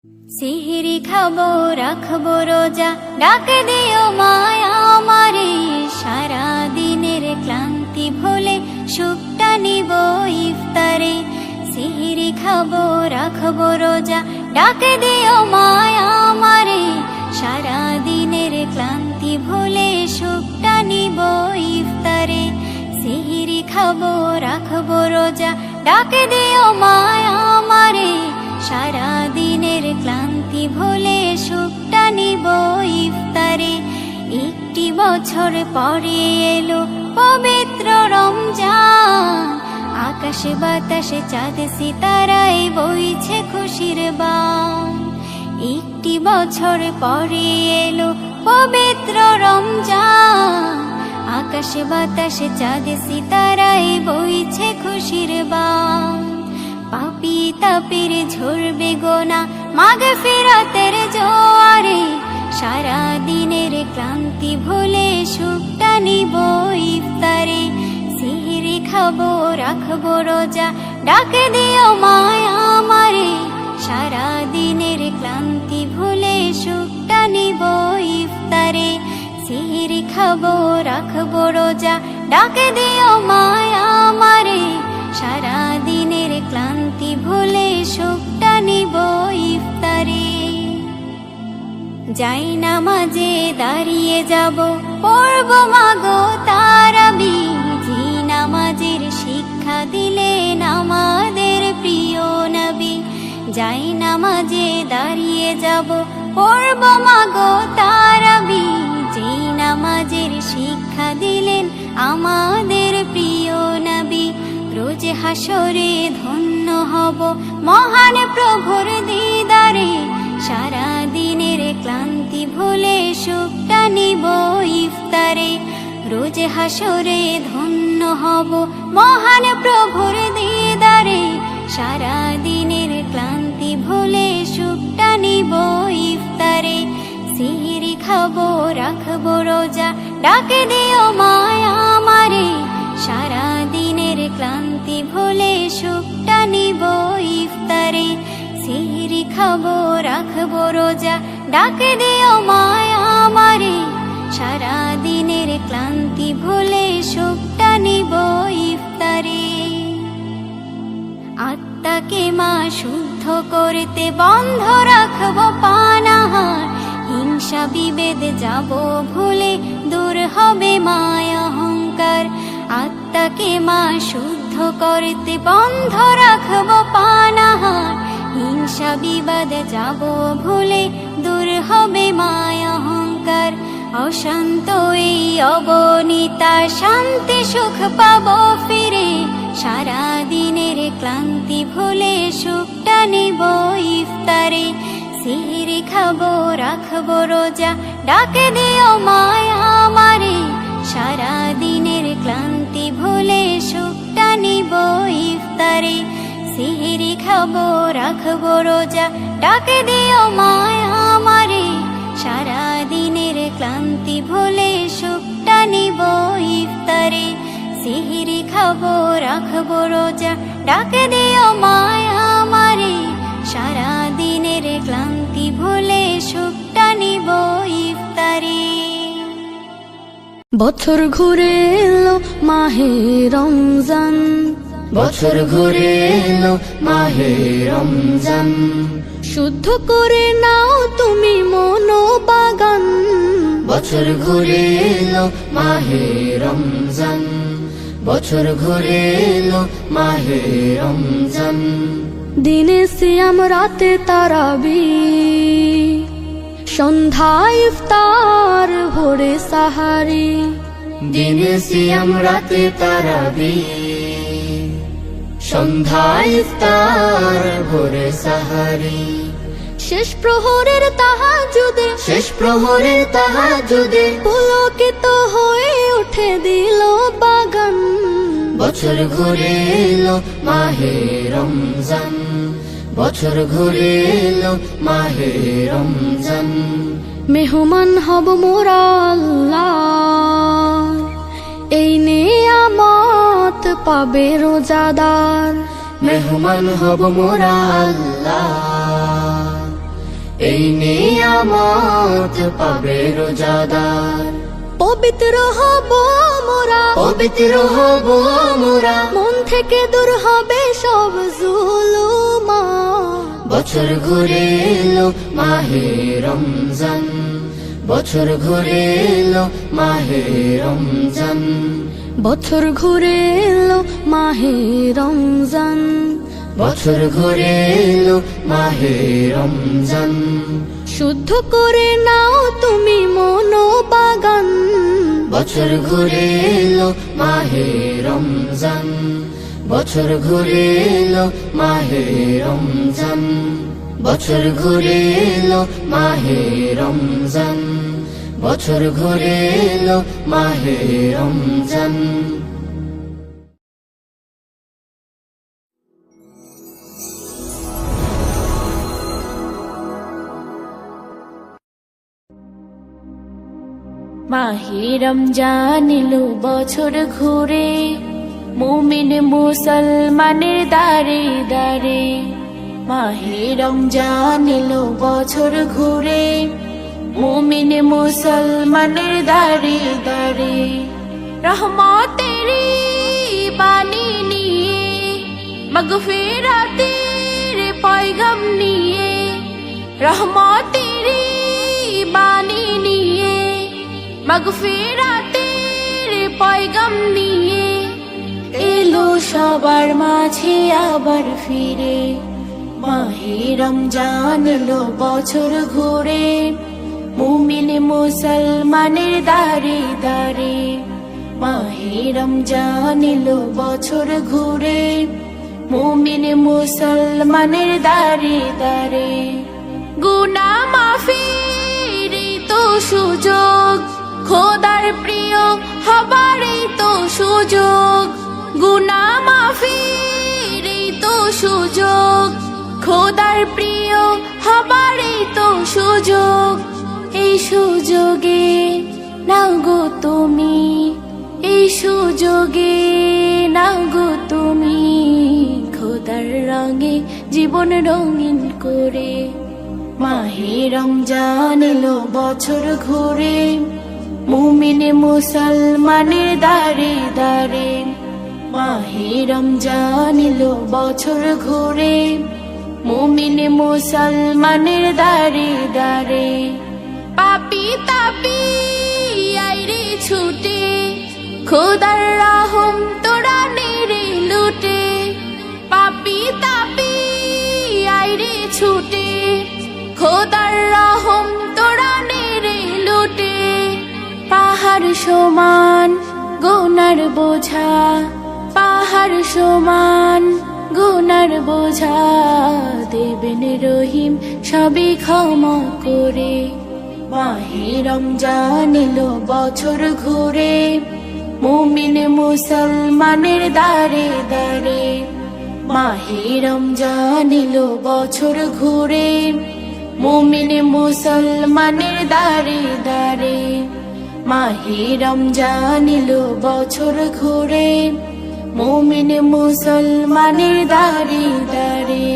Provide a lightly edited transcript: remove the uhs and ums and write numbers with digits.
সিহরি খাবো রাখবো রোজা, ডাক দিও মায়া আমারে। সারা দিনের ক্লান্তি ভুলে সুখটা নিব ইফতারে। সিহরি খাবো রাখবো রোজা, ডাক দিও মায়া আমারে। সারা দিনের ক্লান্তি ভুলে সুখটা নিব ইফতারে। সিহরি খাবো রাখবো রোজা, ডাক দিও মায়া আমারে। সারা দিনের ক্লান্তি ভুলে সুখটা নিব ইফতারে। একটি বছর পরে এলো পবিত্র রমজান, আকাশে বাতাসে চাঁদ সিতারায় বইছে খুশির বান। একটি বছর পরে এলো পবিত্র রমজান, আকাশে বাতাসে চাঁদ সিতারায় বইছে খুশির বান। পাপী তাপের ঝরবে গোনা মাগফিরাতের জোয়ারে। সারা দিনের ক্লান্তি ভুলে সুখটা নিব ইফতারে। সিহরি খাবো রাখবো রোজা, ডাক দিও মায়া আমারে। সারা দিনের ক্লান্তি ভুলে সুখটা নিব ইফতারে। সিহরি খাবো রাখবো রোজা, ডাক দিও মায়া আমারে। সারা দিনের ক্লান্তি ভুলে সুখটা নিব ইফতারে। যাই নামাজে দাঁড়িয়ে যাব, পড়ব মাগো তারাবি। জি নামাজের শিক্ষা দিলেন আমাদের প্রিয় নবী। যাই নামাজে দাঁড়িয়ে যাব, পড়ব মাগো তারাবি। জি নামাজের শিক্ষা দিলেন আমাদের প্রিয় নবী। রোজ হাসরে ধন্য হব মহান প্রভুর দিদারে। সারা দিনের ক্লান্তি ভুলে সুখটা নিব ইফতারে। রোজ হাসরে ধন্য হব মহান প্রভুর দিদারে। সারা দিনের ক্লান্তি ভুলে সুখটা নিব ইফতারে। সিহরি খাবো রাখবো রোজা, ডাক দিও মায়া আমারে। সারা দিনের ক্লান্তি ভুলে সুখটা নিব ইফতারে। সিহরি খাবো রাখবো রোজা, ডাক দিও মায়া আমারে। সারা দিনের ক্লান্তি ভুলে সুখটা নিব ইফতারে। আত্মাকে মা শুদ্ধ করতে বন্ধ রাখবো পানাহার। হিংসা বিভেদ যাব ভুলে, দূর হবে মায়া অহংকার। আত্মাকে মা শুদ্ধ করতে বন্ধ রাখবো পানাহার। হিংসা বিবাদ যাব ভুলে, দূর হবে মায়া অহংকার। অশান্ত এই অবনীতা শান্তি সুখ পাবো ফিরে। সারা দিনের ক্লান্তি ভুলে সুখটা নিব ইফতারে। সিহরি খাবো রাখবো রোজা, ডাক দিও মায়া আমারে। সারা দিনের ক্লান্তি ভুলে সুখটা নিব ইফতারে। সিহরি খাবো রাখবো রোজা, ডাক দিও মায়া আমারে। সারা দিনের ক্লান্তি ভুলে সুখটা নিব ইফতারে। সিহরি খাবো রাখবো রোজা, ডাক দিও মায়া আমারে। সারা দিনের ক্লান্তি ভুলে সুখটা নিব ইফতারে। বছর ঘুরে এলো মাহে রমজান, বছর ঘুরে এলো মাহে রমজান। শুদ্ধ করে নাও তুমি মনোবাগান। বছর ঘুরে এলো মাহে রমজান, বছর ঘুরে এলো মাহে রমজান। দিনে সিয়াম রাতে তারাবি, সন্ধ্যায় ইফতার ভোরে সাহারি। দিনে সিয়াম রাতে তারাবি, সন্ধ্যায় ইফতার ভোরে সাহারি। শেষ প্রহরের তাহাজ্জুদে, শেষ প্রহরের তাহাজ্জুদে পুলকিত হয়ে উঠে দিল বাগান। বছর ঘুরে এলো মাহে রমজান, বছর ঘুরে এলো মাহে রমজান। মেহমান হব মোরা আল্লাহ, এই নেয়ামত পাবে রোজাদার। মেহমান হব মোরা আল্লাহ, এই নিয়ামত পাবে রোজাদার। পবিত্র হব মোরা, পবিত্র হব মোরা, মন থেকে দূর হবে সব জুলুমাত। বছর ঘুরে এলো মাহে রমজান, বছর ঘুরে এলো মাহে রমজান, বছর ঘুরে এলো মাহে রমজান, বছর ঘুরে এলো মাহে রমজান। শুদ্ধ করে নাও তুমি মনোবাগান। বছর ঘুরে এলো মাহে রমজান, বছর ঘুরে এলো মাহে রমজান, বছর ঘুরে এলো মাহে রমজান, বছর ঘুরে এলো মাহে রমজান। মাহে রমজান এলো বছর ঘুরে, মুমিন মুসলমানের দারে দারে। মাহে রমজান এলো বছর ঘুরে, মুমিন মুসলমানের দারে দারে। রহমতেরি বাণী নিয়ে, মাগফিরাতের পয়গাম নিয়ে, রহমতেরি বাণী নিয়ে, মাগফিরাতের পয়গাম নিয়ে এলো সবার মাঝে আবার ফিরে। মাহে রমজান এলো বছর ঘুরে, মুমিন মুসলমানের দারে দারে। মাহে রমজান এলো বছর ঘুরে, মুমিন মুসলমানের দারে দারে। গুনাহ মাফির তো সুযোগ, খোদার প্রিয় হবারই তো সুযোগ। গুনাহ মাফির তো সুযোগ, খোদার প্রিয় হবারই তো সুযোগ। এই সুযোগে নাও গো তুমি, এই সুযোগে নাও গো তুমি, খোদার রঙে জীবন রঙিন করে। মাহে রমজান এলো বছর ঘুরে, মুমিন মুসলমানের দারে দারে। মাহে রমজান এলো বছর ঘুরে, মুমিন মুসলমানের দারে দারে। পাপি তাপি আইরে ছুটে, খোদার রহম তোরা নেড়ে লুটে। পাপি তাপি আইরে ছুটে, খোদার রহম তোরা নেড়ে লুটে। পাহাড় সমান গুনার বোঝা, পাহাড় সমান গুনার বোঝা, দেবেন রহিম সবই ক্ষমা করে। মাহে রমজান এলো বছর ঘুরে, মুমিন মুসলমানের দারে দারে। মাহে রমজান এলো বছর ঘুরে, মুমিন মুসলমানের দারে দারে। মাহে রমজান এলো বছর ঘুরে, মুমিন মুসলমানের দারে দারে।